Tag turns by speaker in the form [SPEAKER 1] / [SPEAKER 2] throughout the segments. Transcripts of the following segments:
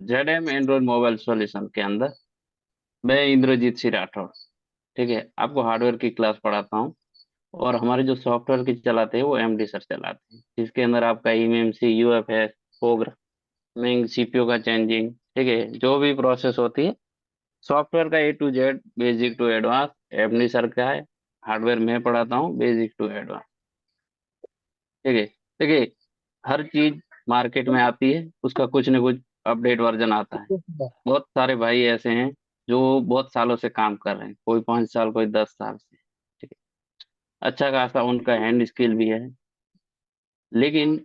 [SPEAKER 1] जेडएम Android mobile solution के अंदर मैं इंद्रजीत सिंह राठौड़। ठीक है, आपको हार्डवेयर की क्लास पढ़ाता हूँ। और हमारे जो सॉफ्टवेयर की चलाते हैं वो एमडी सर चलाते हैं, जिसके अंदर आपका ईएमएमसी, यूएफएस, प्रोग्रामिंग, सीपीयू का चेंजिंग, ठीक है, जो भी प्रोसेस होती है सॉफ्टवेयर का A to Z, basic to advance, MD sir का है। हार्डवेयर मैं पढ़ाता हूँ, बेसिक टू एडवांस। ठीक है, देखिए, हर चीज मार्केट में आती है, उसका कुछ न कुछ अपडेट वर्जन आता है। बहुत सारे भाई ऐसे हैं जो बहुत सालों से काम कर रहे हैं, कोई 5 साल, कोई 10 साल से। ठीक है, अच्छा खासा उनका हैंड स्किल भी है, लेकिन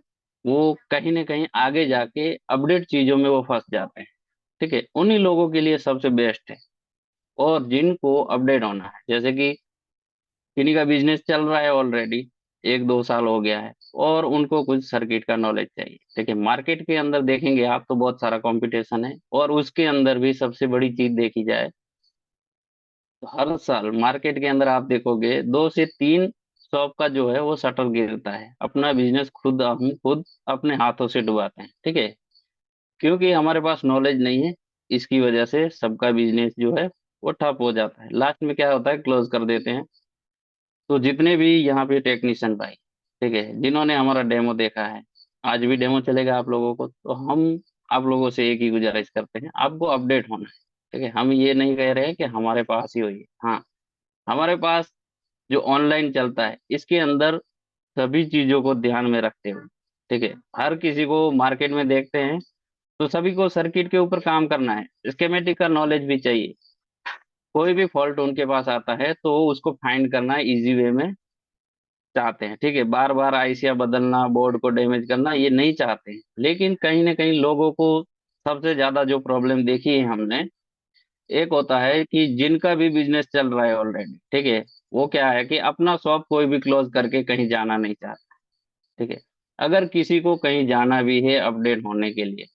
[SPEAKER 1] वो कहीं ना कहीं आगे जाके अपडेट चीजों में वो फंस जाते हैं। ठीक है, उन्हीं लोगों के लिए सबसे बेस्ट है। और जिनको अपडेट होना है, जैसे कि किन्हीं का बिजनेस चल रहा है ऑलरेडी, 1-2 साल हो गया है, और उनको कुछ सर्किट का नॉलेज चाहिए। देखिए, मार्केट के अंदर देखेंगे आप तो बहुत सारा कंपटीशन है, और उसके अंदर भी सबसे बड़ी चीज देखी जाए तो हर साल मार्केट के अंदर आप देखोगे 2 से 3 शॉप का जो है वो शटर गिरता है। अपना बिजनेस खुद हम खुद अपने हाथों से डुबाते हैं। ठीक है, क्योंकि हमारे पास नॉलेज नहीं है, इसकी वजह से सबका बिजनेस जो है वो ठप हो जाता है, लास्ट में क्या होता है, क्लोज कर देते हैं। तो जितने भी यहाँ पे टेक्नीशियन भाई, ठीक है, जिन्होंने हमारा डेमो देखा है, आज भी डेमो चलेगा आप लोगों को, तो हम आप लोगों से एक ही गुजारिश करते हैं, आपको अपडेट होना है। ठीक है, हम ये नहीं कह रहे हैं कि हमारे पास ही होइए। हाँ, हमारे पास जो ऑनलाइन चलता है इसके अंदर सभी चीजों को ध्यान में रखते हुए, ठीक है, हर किसी को मार्केट में देखते हैं तो सभी को सर्किट के ऊपर काम करना है, स्कीमेटिक का नॉलेज भी चाहिए। कोई भी फॉल्ट उनके पास आता है तो उसको फाइंड करना इजी वे में चाहते हैं। ठीक है, बार बार आईसियां बदलना, बोर्ड को डैमेज करना, ये नहीं चाहते हैं। लेकिन कहीं ना कहीं लोगों को सबसे ज्यादा जो प्रॉब्लम देखी है हमने, एक होता है कि जिनका भी बिजनेस चल रहा है ऑलरेडी, ठीक है, वो क्या है कि अपना शॉप कोई भी क्लोज करके कहीं जाना नहीं चाहता। ठीक है, अगर किसी को कहीं जाना भी है अपडेट होने के लिए,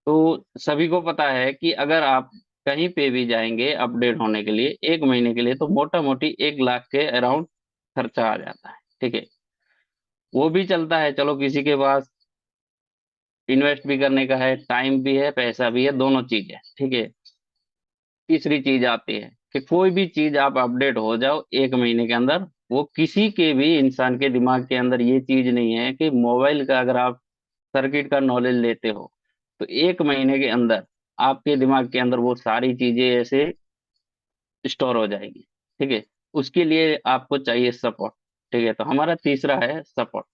[SPEAKER 1] तो सभी को पता है कि अगर आप कहीं पे भी जाएंगे अपडेट होने के लिए 1 महीने के लिए, तो मोटा मोटी 1 लाख के अराउंड खर्चा आ जाता है। ठीक है, वो भी चलता है, चलो किसी के पास इन्वेस्ट भी करने का है, टाइम भी है, पैसा भी है, दोनों चीज है। ठीक है, तीसरी चीज आती है कि कोई भी चीज आप अपडेट हो जाओ 1 महीने के अंदर, वो किसी के भी इंसान के दिमाग के अंदर ये चीज नहीं है कि मोबाइल का अगर आप सर्किट का नॉलेज लेते हो तो 1 महीने के अंदर आपके दिमाग के अंदर वो सारी चीजें ऐसे स्टोर हो जाएगी। ठीक है, उसके लिए आपको चाहिए सपोर्ट। ठीक है, तो हमारा तीसरा है सपोर्ट।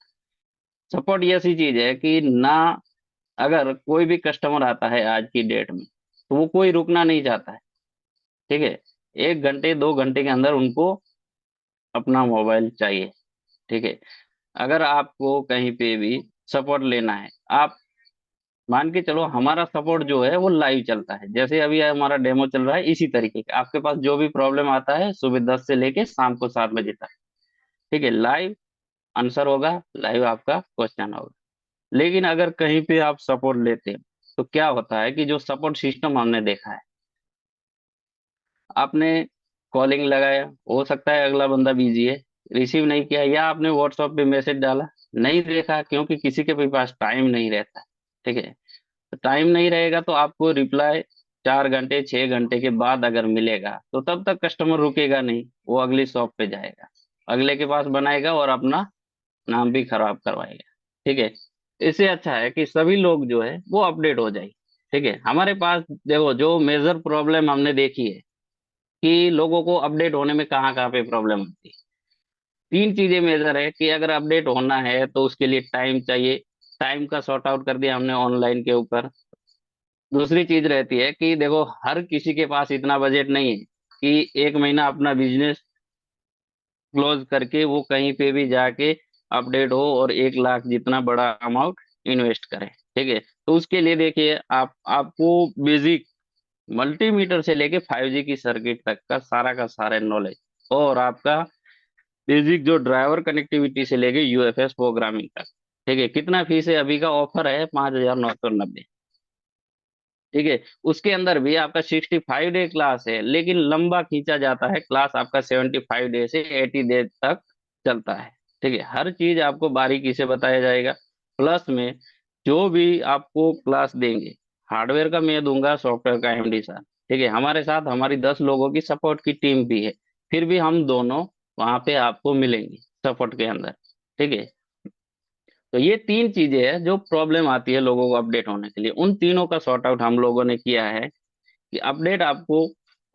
[SPEAKER 1] सपोर्ट ये ऐसी चीज है कि ना, अगर कोई भी कस्टमर आता है आज की डेट में, तो वो कोई रुकना नहीं चाहता है। ठीक है, 1 घंटे 2 घंटे के अंदर उनको अपना मोबाइल चाहिए। ठीक है, अगर आपको कहीं पे भी सपोर्ट लेना है, आप मान के चलो हमारा सपोर्ट जो है वो लाइव चलता है, जैसे अभी हमारा डेमो चल रहा है, इसी तरीके का आपके पास जो भी प्रॉब्लम आता है सुबह 10 से लेके शाम को 7 बजे तक, ठीक है, लाइव आंसर होगा, लाइव आपका क्वेश्चन होगा। लेकिन अगर कहीं पे आप सपोर्ट लेते हो तो क्या होता है कि जो सपोर्ट सिस्टम हमने देखा है, आपने कॉलिंग लगाया, हो सकता है अगला बंदा बिजी है, रिसीव नहीं किया, या आपने व्हाट्सएप पे मैसेज डाला, नहीं देखा, क्योंकि किसी के भी पास टाइम नहीं रहता है। ठीक है, तो टाइम नहीं रहेगा तो आपको रिप्लाई 4 घंटे 6 घंटे के बाद अगर मिलेगा तो तब तक कस्टमर रुकेगा नहीं, वो अगली शॉप पे जाएगा, अगले के पास बनाएगा और अपना नाम भी खराब करवाएगा। ठीक है, इससे अच्छा है कि सभी लोग जो है वो अपडेट हो जाए। ठीक है, हमारे पास देखो जो मेजर प्रॉब्लम हमने देखी है कि लोगों को अपडेट होने में कहाँ कहाँ पे प्रॉब्लम होती है। 3 चीजें मेजर है कि अगर अपडेट होना है तो उसके लिए टाइम चाहिए, टाइम का सॉर्ट आउट कर दिया हमने ऑनलाइन के ऊपर। दूसरी चीज रहती है कि देखो हर किसी के पास इतना बजट नहीं है कि 1 महीना अपना बिजनेस क्लोज करके वो कहीं पे भी जाके अपडेट हो और 1 लाख जितना बड़ा अमाउंट इन्वेस्ट करे। ठीक है, तो उसके लिए देखिए आपको बेसिक मल्टीमीटर से लेके 5G की सर्किट तक का सारा नॉलेज, और आपका बेसिक जो ड्राइवर कनेक्टिविटी से लेके यूएफएस प्रोग्रामिंग तक। ठीक है, कितना फीस है, अभी का ऑफर है 5,990। ठीक है, उसके अंदर भी आपका 65 डे क्लास है, लेकिन लंबा खींचा जाता है क्लास, आपका 75 डे से 80 डे तक चलता है। ठीक है, हर चीज आपको बारीकी से बताया जाएगा। प्लस में जो भी आपको क्लास देंगे हार्डवेयर का मैं दूंगा, सॉफ्टवेयर का एमडी सर। ठीक है, हमारे साथ हमारी 10 लोगों की सपोर्ट की टीम भी है। फिर भी हम दोनों वहां पे आपको मिलेंगे सपोर्ट के अंदर। ठीक है। तो ये तीन चीजें हैं जो प्रॉब्लम आती है लोगों को अपडेट होने के लिए, उन तीनों का सॉर्ट आउट हम लोगों ने किया है कि अपडेट आपको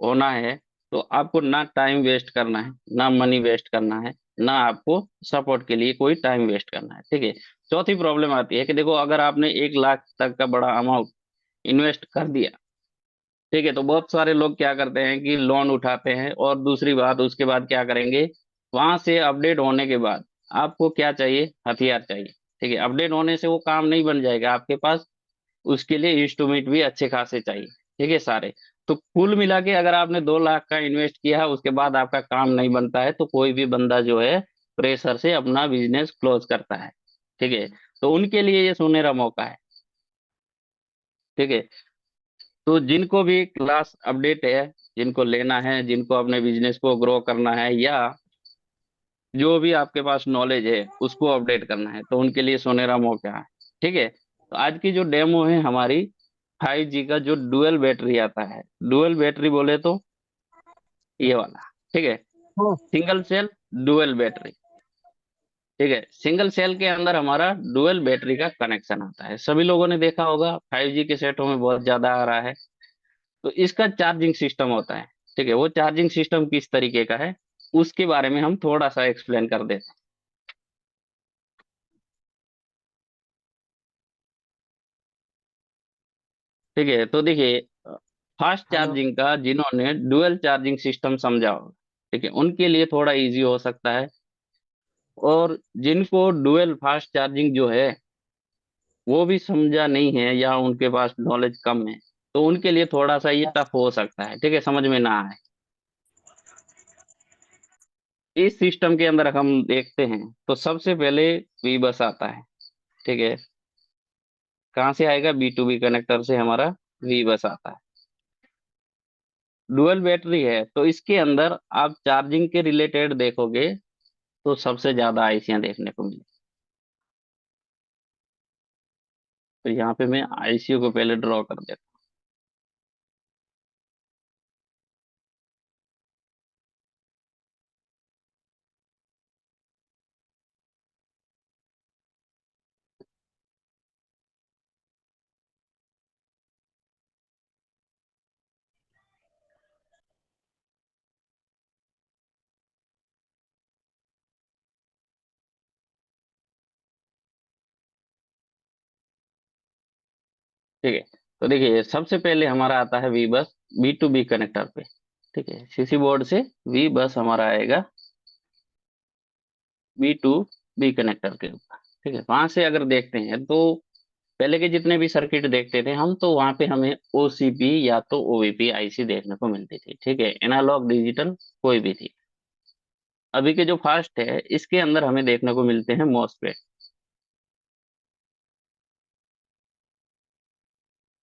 [SPEAKER 1] होना है तो आपको ना टाइम वेस्ट करना है, ना मनी वेस्ट करना है, ना आपको सपोर्ट के लिए कोई टाइम वेस्ट करना है। ठीक है। चौथी प्रॉब्लम आती है कि देखो, अगर आपने 1 लाख तक का बड़ा अमाउंट इन्वेस्ट कर दिया, ठीक है, तो बहुत सारे लोग क्या करते हैं कि लोन उठाते हैं, और दूसरी बात उसके बाद क्या करेंगे, वहां से अपडेट होने के बाद आपको क्या चाहिए, हथियार चाहिए। ठीक है, अपडेट होने से वो काम नहीं बन जाएगा आपके पास, उसके लिए इंस्ट्रूमेंट भी अच्छे खासे चाहिए। ठीक है सारे। तो कुल मिला के अगर आपने 2 लाख का इन्वेस्ट किया है, उसके बाद आपका काम नहीं बनता है, तो कोई भी बंदा जो है प्रेशर से अपना बिजनेस क्लोज करता है। ठीक है। तो उनके लिए ये सुनहरा मौका है। ठीक है। तो जिनको भी क्लास अपडेट है, जिनको लेना है, जिनको अपने बिजनेस को ग्रो करना है, या जो भी आपके पास नॉलेज है उसको अपडेट करना है, तो उनके लिए सुनहरा मौका है। ठीक है। तो आज की जो डेमो है हमारी, 5G का जो डुअल बैटरी आता है, डुअल बैटरी बोले तो ये वाला। ठीक है।
[SPEAKER 2] हाँ।
[SPEAKER 1] Single cell dual battery. ठीक है, सिंगल सेल के अंदर हमारा डुअल बैटरी का कनेक्शन आता है, सभी लोगों ने देखा होगा 5G के सेटों में बहुत ज्यादा आ रहा है। तो इसका चार्जिंग सिस्टम होता है। ठीक है, वो चार्जिंग सिस्टम किस तरीके का है उसके बारे में हम थोड़ा सा एक्सप्लेन कर देते हैं। ठीक है, तो देखिए, फास्ट
[SPEAKER 2] हेलो।
[SPEAKER 1] चार्जिंग का जिन्होंने डुअल चार्जिंग सिस्टम समझा हो, ठीक है, उनके लिए थोड़ा इजी हो सकता है। और जिनको डुअल फास्ट चार्जिंग जो है वो भी समझा नहीं है, या उनके पास नॉलेज कम है, तो उनके लिए थोड़ा सा ये टफ हो सकता है। ठीक है, समझ में ना आए। इस सिस्टम के अंदर हम देखते हैं तो सबसे पहले वी बस आता है। ठीक है, कहाँ से आएगा, B2B कनेक्टर से हमारा वी बस आता है। डुअल बैटरी है तो इसके अंदर आप चार्जिंग के रिलेटेड देखोगे तो सबसे ज्यादा आईसियां देखने को मिली। तो यहाँ पे मैं आईसीयू को पहले ड्रॉ कर देता हूँ। ठीक है। तो देखिए, सबसे पहले हमारा आता है वी बस, B2B कनेक्टर पे। ठीक है, सीसी बोर्ड से वी बस हमारा आएगा B2B कनेक्टर के ऊपर। ठीक है, वहां से अगर देखते हैं तो पहले के जितने भी सर्किट देखते थे हम, तो वहां पे हमें OCP या तो OVP आईसी देखने को मिलती थी। ठीक है, एनालॉग डिजिटल कोई भी थी। अभी के जो फास्ट है इसके अंदर हमें देखने को मिलते हैं मॉसफेट।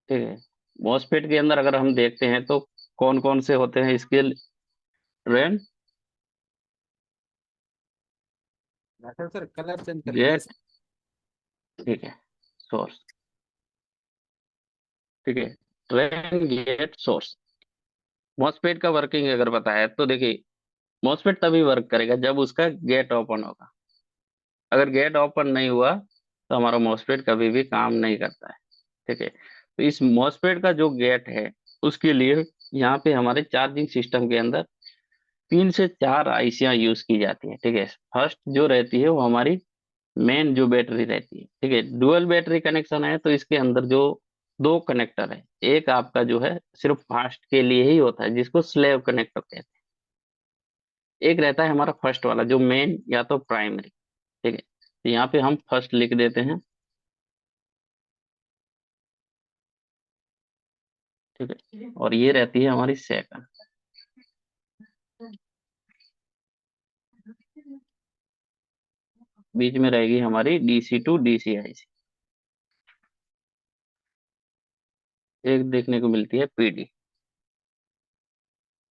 [SPEAKER 1] ठीक है, मॉसफेट के अंदर अगर हम देखते हैं तो कौन कौन से होते हैं इसके, ड्रेन,
[SPEAKER 2] सर कलर चेंज करेंगे
[SPEAKER 1] गेट।
[SPEAKER 2] इस।
[SPEAKER 1] ठीक है, सोर्स। ठीक है, ड्रेन गेट सोर्स। मॉसफेट का वर्किंग अगर बताया तो देखिए, मॉसफेट तभी वर्क करेगा जब उसका गेट ओपन होगा। अगर गेट ओपन नहीं हुआ तो हमारा मॉसफेट कभी भी काम नहीं करता है। ठीक है, तो इस मॉसफेट का जो गेट है उसके लिए यहाँ पे हमारे चार्जिंग सिस्टम के अंदर 3 से 4 आईसियां यूज की जाती है। ठीक है, फर्स्ट जो रहती है वो हमारी मेन जो बैटरी रहती है। ठीक है, डुअल बैटरी कनेक्शन है तो इसके अंदर जो 2 कनेक्टर है, एक आपका जो है सिर्फ फास्ट के लिए ही होता है जिसको स्लेव कनेक्टर कहते हैं, एक रहता है हमारा फर्स्ट वाला जो मेन या तो प्राइमरी। ठीक है, तो यहाँ पे हम फर्स्ट लिख देते हैं। ठीक है, और ये रहती है हमारी सेकंड। बीच में रहेगी हमारी DC to DC आईसी। एक देखने को मिलती है PD।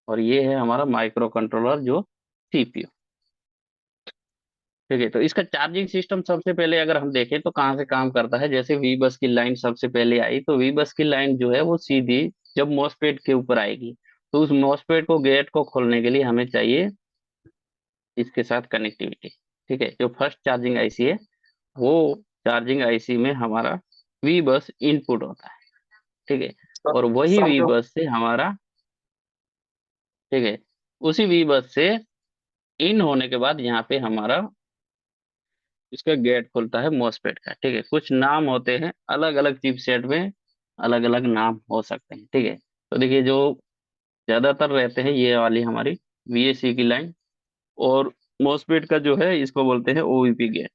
[SPEAKER 1] और ये है हमारा माइक्रो कंट्रोलर जो CPU। ठीक है, तो इसका चार्जिंग सिस्टम सबसे पहले अगर हम देखें तो कहाँ से काम करता है। जैसे वी बस की लाइन सबसे पहले आई, तो वी बस की लाइन जो है वो सीधी जब मॉसफेट के ऊपर आएगी, तो उस मॉसफेट को गेट को खोलने के लिए हमें चाहिए इसके साथ कनेक्टिविटी। ठीक है, जो फर्स्ट चार्जिंग आईसी है वो चार्जिंग आईसी में हमारा वी बस इनपुट होता है। ठीक है,
[SPEAKER 2] सर
[SPEAKER 1] और वही
[SPEAKER 2] सर
[SPEAKER 1] वी
[SPEAKER 2] जो
[SPEAKER 1] बस से हमारा, ठीक है, उसी वी बस से इन होने के बाद यहाँ पे हमारा इसका गेट खुलता है मॉसफेट का। ठीक है, कुछ नाम होते हैं अलग अलग चिपसेट में, अलग अलग नाम हो सकते हैं। ठीक है, तो देखिए जो ज्यादातर रहते हैं ये वाली हमारी वीएससी की लाइन, और मॉसफेट का जो है इसको बोलते हैं ओवीपी गेट।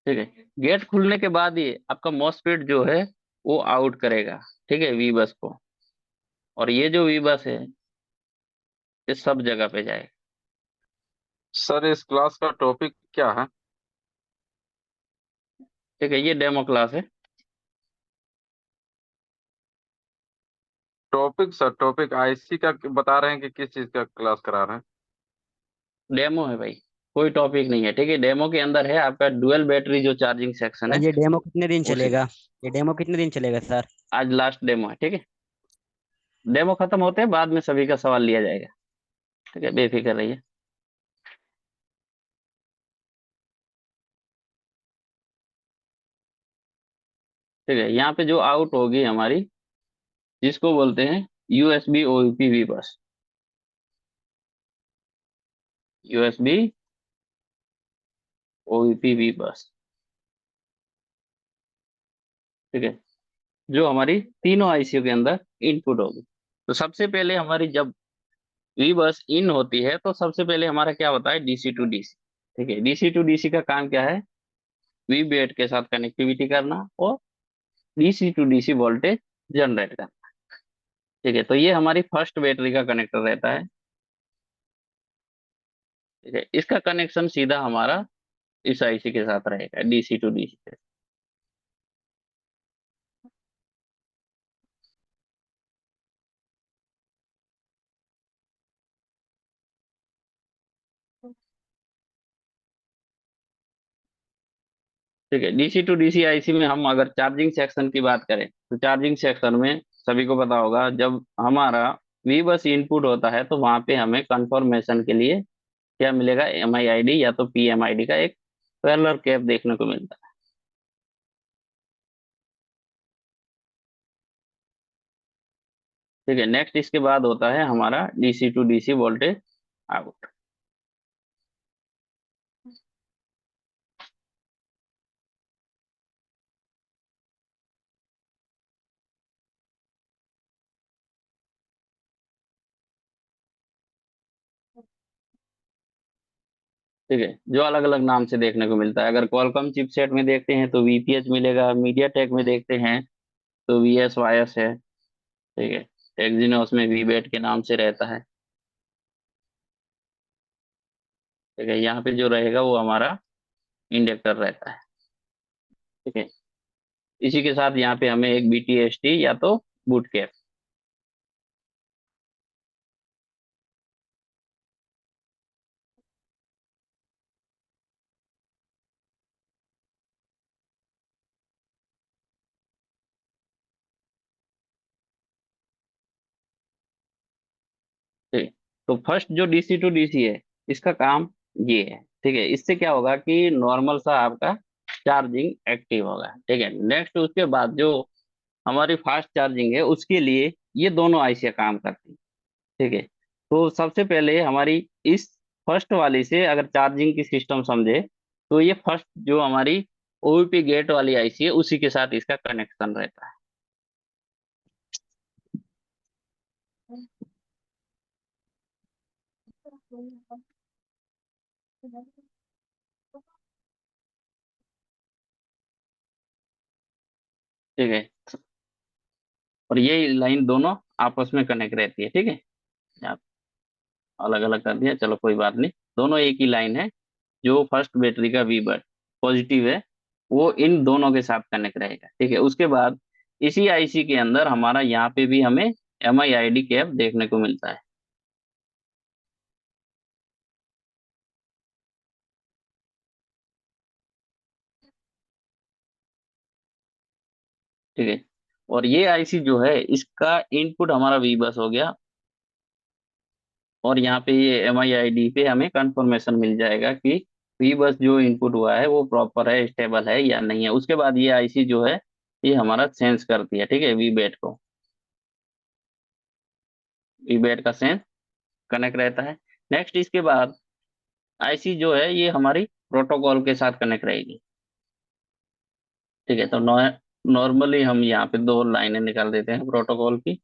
[SPEAKER 1] ठीक है, गेट खुलने के बाद ये आपका मॉसफेट जो है वो आउट करेगा, ठीक है, वी बस को, और ये जो वी बस है ये सब जगह पे जाएगा।
[SPEAKER 2] सर इस क्लास का टॉपिक क्या है?
[SPEAKER 1] ठीक है, ये डेमो क्लास है।
[SPEAKER 2] टॉपिक सर, टॉपिक आईसी का बता रहे हैं कि किस चीज का क्लास करा रहे हैं?
[SPEAKER 1] डेमो है भाई, कोई टॉपिक नहीं है। ठीक है, डेमो के अंदर है आपका डुअल बैटरी जो चार्जिंग सेक्शन
[SPEAKER 3] सर
[SPEAKER 1] है,
[SPEAKER 3] ये डेमो कितने दिन
[SPEAKER 1] उसी
[SPEAKER 3] चलेगा? ये डेमो कितने दिन चलेगा सर?
[SPEAKER 1] आज लास्ट डेमो है। ठीक है, डेमो खत्म होते हैं बाद में सभी का सवाल लिया जाएगा। ठीक है, बेफिक्र रहिए। ठीक है, यहाँ पे जो आउट होगी हमारी, जिसको बोलते हैं यूएसबी ओयूपी वी बस, यूएसबी ओयूपी वी बस। ठीक है, जो हमारी तीनों आईसीयू के अंदर इनपुट होगी। तो सबसे पहले हमारी जब वी बस इन होती है तो सबसे पहले हमारा क्या होता है, डीसी टू डीसी। ठीक है, डीसी टू डीसी का काम क्या है, वी बेट के साथ कनेक्टिविटी करना और DC to DC voltage generate करना। ठीक है, तो ये हमारी फर्स्ट बैटरी का कनेक्टर रहता है। ठीक है, इसका कनेक्शन सीधा हमारा इस आईसी के साथ रहेगा, डीसी टू डीसी से। ठीक है, डीसी टू डीसी आईसी में हम अगर चार्जिंग सेक्शन की बात करें तो चार्जिंग सेक्शन में सभी को पता होगा, जब हमारा वी बस इनपुट होता है तो वहां पे हमें कंफर्मेशन के लिए क्या मिलेगा, एम आई आई डी या तो पी एम आई डी का एक पैरेलल कैप देखने को मिलता है। ठीक है, नेक्स्ट इसके बाद होता है हमारा DC to DC voltage out. ठीक है, जो अलग अलग नाम से देखने को मिलता है, अगर क्वालकॉम चिपसेट में देखते हैं तो वीपीएच मिलेगा, मीडिया टेक में देखते हैं तो वी एस वायस है। ठीक है, एक्जीनोस में वीबेट के नाम से रहता है। ठीक है, यहाँ पे जो रहेगा वो हमारा इंडक्टर रहता है। ठीक है, इसी के साथ यहाँ पे हमें एक बीटीएसटी या तो बूट कैप। ठीक है, तो फर्स्ट जो डीसी टू डीसी है इसका काम ये है। ठीक है, इससे क्या होगा कि नॉर्मल सा आपका चार्जिंग एक्टिव होगा। ठीक है, नेक्स्ट उसके बाद जो हमारी फास्ट चार्जिंग है उसके लिए ये दोनों आईसी काम करती है। ठीक है, तो सबसे पहले हमारी इस फर्स्ट वाली से अगर चार्जिंग की सिस्टम समझे तो ये फर्स्ट जो हमारी ओयूपी गेट वाली आईसी है उसी के साथ इसका कनेक्शन रहता है। ठीक है, और ये लाइन दोनों आपस में कनेक्ट रहती है। ठीक है, आप अलग अलग कर दिया, चलो कोई बात नहीं, दोनों एक ही लाइन है। जो फर्स्ट बैटरी का वी बट पॉजिटिव है वो इन दोनों के साथ कनेक्ट रहेगा। ठीक है, उसके बाद इसी आईसी के अंदर हमारा यहाँ पे भी हमें MIID कैप देखने को मिलता है। ठीक है। और ये आईसी जो है इसका इनपुट हमारा वी बस हो गया, और यहाँ पे ये MIID पे हमें कंफर्मेशन मिल जाएगा कि वी बस जो इनपुट हुआ है वो प्रॉपर है, स्टेबल है या नहीं है। उसके बाद ये आईसी जो है ये हमारा सेंस करती है, ठीक है, वी बैट को। वी बैट का सेंस कनेक्ट रहता है। नेक्स्ट इसके बाद आईसी जो है ये हमारी प्रोटोकॉल के साथ कनेक्ट रहेगी। ठीक है, तो नॉर्मली हम यहाँ पे दो लाइनें निकाल देते हैं प्रोटोकॉल की।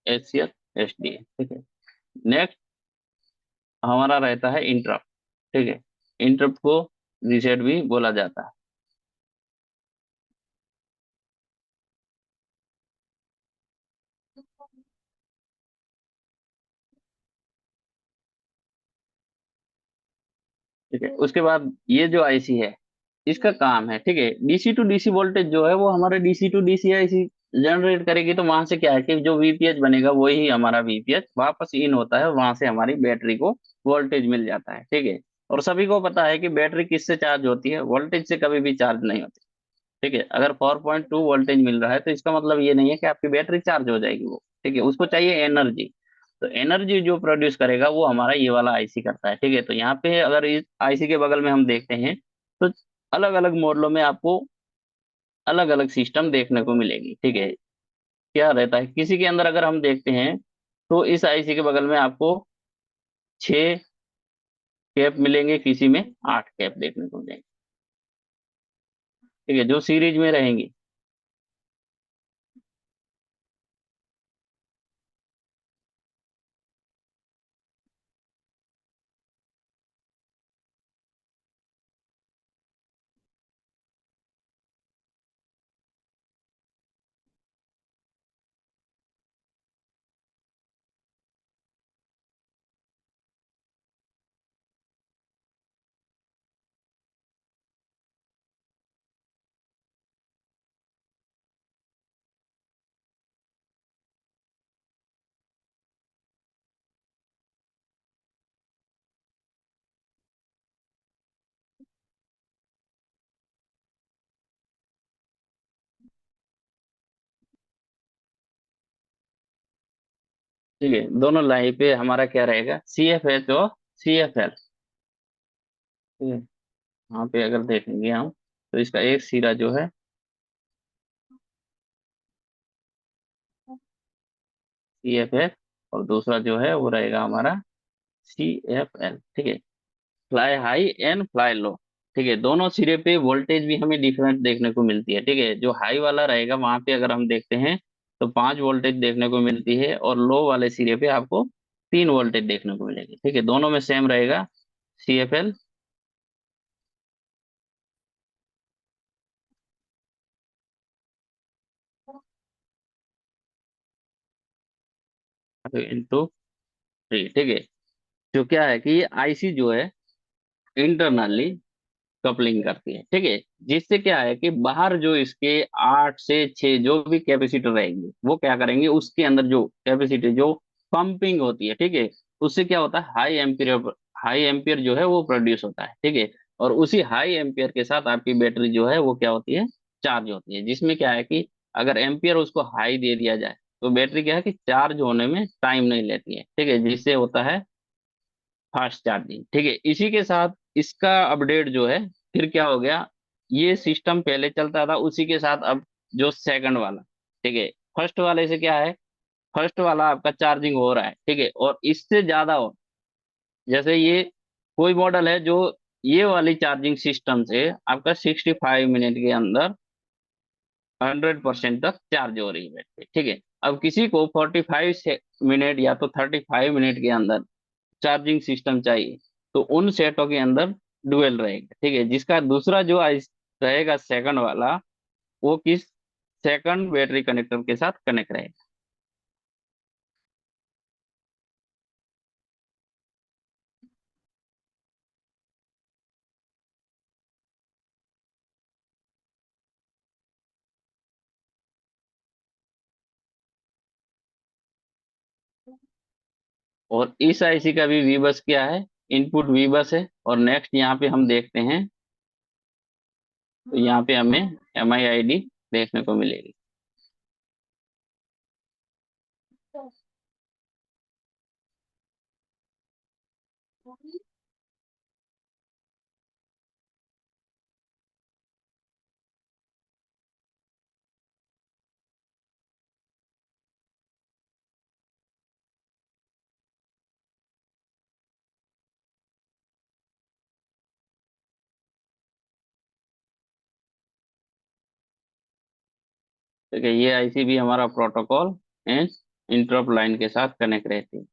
[SPEAKER 1] HCL HDA, ठीक है। नेक्स्ट हमारा रहता है इंटरप्ट। ठीक है, इंटरप्ट को रीसेट भी बोला जाता है। ठीक है, उसके बाद ये जो आईसी है इसका काम है, ठीक है, डीसी टू डीसी वोल्टेज जो है वो हमारे DC to DC IC generate करेगी। तो वहां से क्या है कि जो वीपीएच बनेगा वही हमारा वीपीएच वापस इन होता है, वहां से हमारी बैटरी को वोल्टेज मिल जाता है। ठीक है, और सभी को पता है कि बैटरी किससे चार्ज होती है, वोल्टेज से कभी भी चार्ज नहीं होती। ठीक है, अगर 4.2 वोल्टेज मिल रहा है तो इसका मतलब ये नहीं है कि आपकी बैटरी चार्ज हो जाएगी वो। ठीक है, उसको चाहिए एनर्जी। तो एनर्जी जो प्रोड्यूस करेगा वो हमारा ये वाला आईसी करता है। ठीक है, तो यहाँ पे अगर इस आईसी के बगल में हम देखते हैं तो अलग अलग मॉडलों में आपको अलग अलग सिस्टम देखने को मिलेगी। ठीक है, क्या रहता है किसी के अंदर अगर हम देखते हैं तो इस आईसी के बगल में आपको 6 कैप मिलेंगे, किसी में 8 कैप देखने को मिलेंगे। ठीक है, जो सीरीज में रहेंगी। ठीक है, दोनों लाइन पे हमारा क्या रहेगा, CFH और CFL। ठीक है, यहाँ पे अगर देखेंगे हम तो इसका एक सिरा जो है CFH और दूसरा जो है वो रहेगा हमारा CFL। ठीक है, फ्लाई हाई एंड फ्लाई लो। ठीक है, दोनों सिरे पे वोल्टेज भी हमें डिफरेंट देखने को मिलती है। ठीक है, जो हाई वाला रहेगा वहां पे अगर हम देखते हैं तो 5 वोल्टेज देखने को मिलती है, और लो वाले सिरे पे आपको 3 वोल्टेज देखने को मिलेगी। ठीक है, दोनों में सेम रहेगा CFL इंटू 3। ठीक है, जो क्या है कि ये आईसी जो है इंटरनली कपलिंग करती है। ठीक है, जिससे क्या है कि बाहर जो इसके 8 से 6 जो भी कैपेसिटर रहेंगे वो क्या करेंगे, उसके अंदर जो कैपेसिटी जो पंपिंग होती है, ठीक है, उससे क्या होता है, हाई एम्पियर जो है वो प्रोड्यूस होता है। ठीक है, और उसी हाई एम्पियर के साथ आपकी बैटरी जो है वो क्या होती है, चार्ज होती है। जिसमें क्या है कि अगर एम्पियर उसको हाई दे दिया जाए तो बैटरी क्या है कि चार्ज होने में टाइम नहीं लेती है। ठीक है, जिससे होता है फास्ट चार्जिंग। ठीक है, इसी के साथ इसका अपडेट जो है फिर क्या हो गया, ये सिस्टम पहले चलता था उसी के साथ अब जो सेकंड वाला, ठीक है, फर्स्ट वाले से क्या है, फर्स्ट वाला आपका चार्जिंग हो रहा है। ठीक है, और इससे ज्यादा हो, जैसे ये कोई मॉडल है जो ये वाली चार्जिंग सिस्टम से आपका 65 मिनट के अंदर 100% तक चार्ज हो रही है बैटरी। ठीक है, अब किसी को 45 मिनट या तो 35 मिनट के अंदर चार्जिंग सिस्टम चाहिए, तो उन सेटों के अंदर डुअल रहेगा, ठीक है। जिसका दूसरा जो आइस रहेगा सेकंड वाला, वो किस सेकंड बैटरी कनेक्टर के साथ कनेक्ट रहेगा। और इस आईसी का भी वी बस क्या है, इनपुट वी बस है। और नेक्स्ट यहाँ पे हम देखते हैं, तो यहाँ पे हमें एम आई आई डी देखने को मिलेगी। ठीक है, ये आईसी भी हमारा प्रोटोकॉल एंड इंटरप्ट लाइन के साथ कनेक्ट रहती है।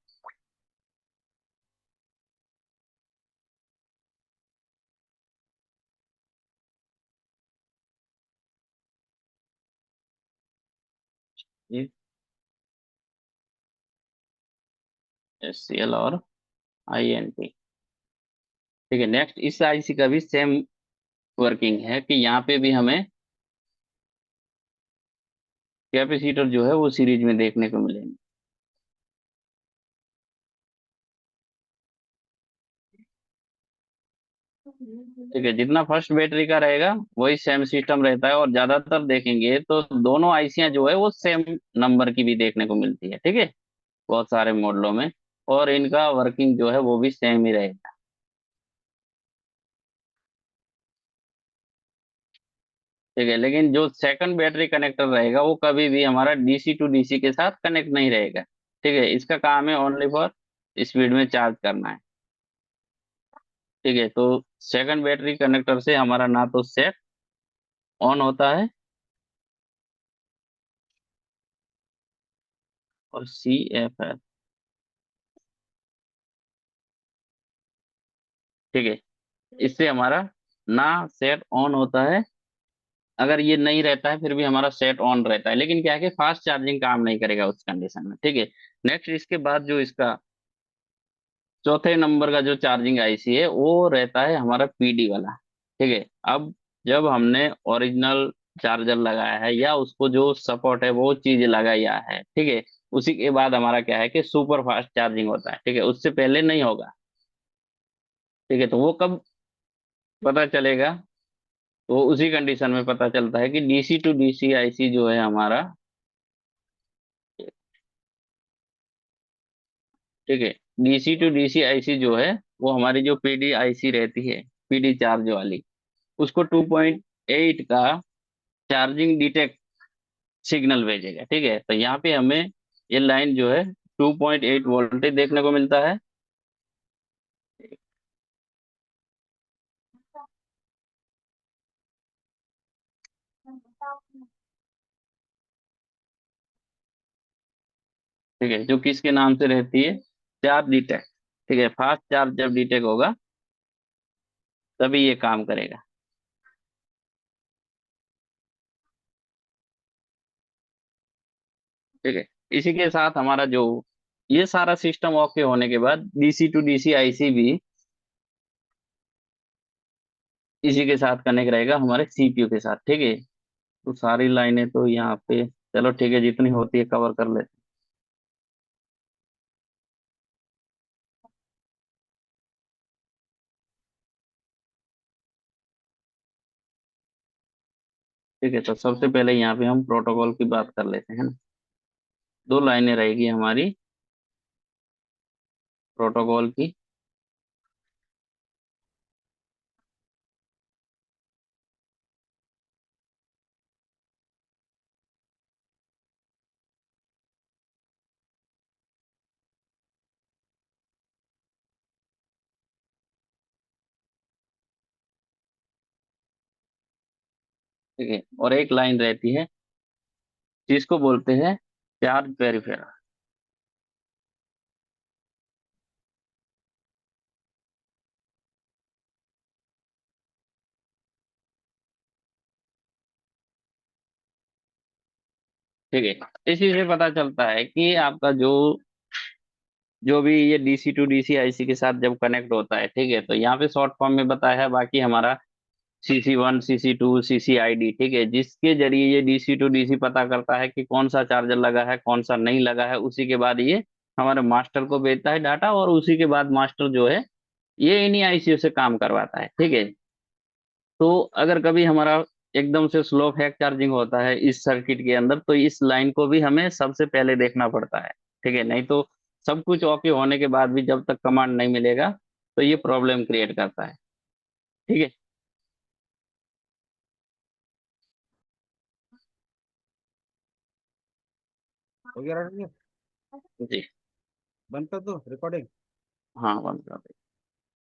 [SPEAKER 1] ये एस सी एल और आई एन टी। ठीक है, नेक्स्ट इस आईसी का भी सेम वर्किंग है कि यहाँ पे भी हमें कैपेसिटर जो है वो सीरीज में देखने को मिलेंगे। ठीक है, जितना फर्स्ट बैटरी का रहेगा वही सेम सिस्टम रहता है, और ज्यादातर देखेंगे तो दोनों आईसियां जो है वो सेम नंबर की भी देखने को मिलती है, ठीक है, बहुत सारे मॉडलों में। और इनका वर्किंग जो है वो भी सेम ही रहेगा। ठीक है, लेकिन जो सेकंड बैटरी कनेक्टर रहेगा वो कभी भी हमारा डीसी टू डीसी के साथ कनेक्ट नहीं रहेगा। ठीक है, इसका काम है ओनली फॉर स्पीड में चार्ज करना है। ठीक है, तो सेकंड बैटरी कनेक्टर से हमारा ना तो सेट ऑन होता है, और सी एफ है। ठीक है, इससे हमारा ना सेट ऑन होता है। अगर ये नहीं रहता है फिर भी हमारा सेट ऑन रहता है, लेकिन क्या है कि फास्ट चार्जिंग काम नहीं करेगा उस कंडीशन में। ठीक है, नेक्स्ट इसके बाद जो इसका चौथे नंबर का जो चार्जिंग आईसी है वो रहता है हमारा पीडी वाला। ठीक है, अब जब हमने ओरिजिनल चार्जर लगाया है या उसको जो सपोर्ट है वो चीज लगाया है, ठीक है, उसी के बाद हमारा क्या है कि सुपर फास्ट चार्जिंग होता है। ठीक है, उससे पहले नहीं होगा। ठीक है, तो वो कब पता चलेगा, तो उसी कंडीशन में पता चलता है कि डीसी टू डीसी आईसी जो है हमारा। ठीक है, डीसी टू डीसी आईसी जो है वो हमारी जो पीडी आईसी रहती है, पीडी चार्ज वाली, उसको 2.8 का चार्जिंग डिटेक्ट सिग्नल भेजेगा। ठीक है, तो यहाँ पे हमें ये लाइन जो है 2.8 वोल्टेज देखने को मिलता है। ठीक है, जो किसके नाम से रहती है, चार्ज डिटेक्ट। ठीक है, फास्ट चार्ज जब डिटेक्ट होगा तभी ये काम करेगा। ठीक है, इसी के साथ हमारा जो ये सारा सिस्टम ओके होने के बाद डीसी टू डीसी आईसी भी इसी के साथ कनेक्ट रहेगा हमारे सीपीयू के साथ। ठीक है, तो सारी लाइनें तो यहाँ पे, चलो ठीक है, जितनी होती है कवर कर लेते हैं। ठीक है, तो सबसे पहले यहाँ पे हम प्रोटोकॉल की बात कर लेते हैं ना। दो लाइनें रहेगी हमारी प्रोटोकॉल की। ठीक है, और एक लाइन रहती है जिसको बोलते हैं चार्ज पेरिफेरल। ठीक है, इसी से पता चलता है कि आपका जो जो भी ये डीसी टू डीसी आईसी के साथ जब कनेक्ट होता है, ठीक है, तो यहाँ पे शॉर्ट फॉर्म में बताया है बाकी हमारा CC1 CC2 CCID, ठीक है, जिसके जरिए ये डीसी टू डीसी पता करता है कि कौन सा चार्जर लगा है कौन सा नहीं लगा है। उसी के बाद ये हमारे मास्टर को भेजता है डाटा, और उसी के बाद मास्टर जो है ये इन्हीं आईसीयू से काम करवाता है। ठीक है, तो अगर कभी हमारा एकदम से स्लो फैक चार्जिंग होता है इस सर्किट के अंदर, तो इस लाइन को भी हमें सबसे पहले देखना पड़ता है। ठीक है, नहीं तो सब कुछ ओके होने के बाद भी जब तक कमांड नहीं मिलेगा तो ये प्रॉब्लम क्रिएट करता है। ठीक है
[SPEAKER 4] हो गया रणवीर?
[SPEAKER 1] जी।
[SPEAKER 4] बंद कर दो रिकॉर्डिंग।
[SPEAKER 1] हाँ, बंद कर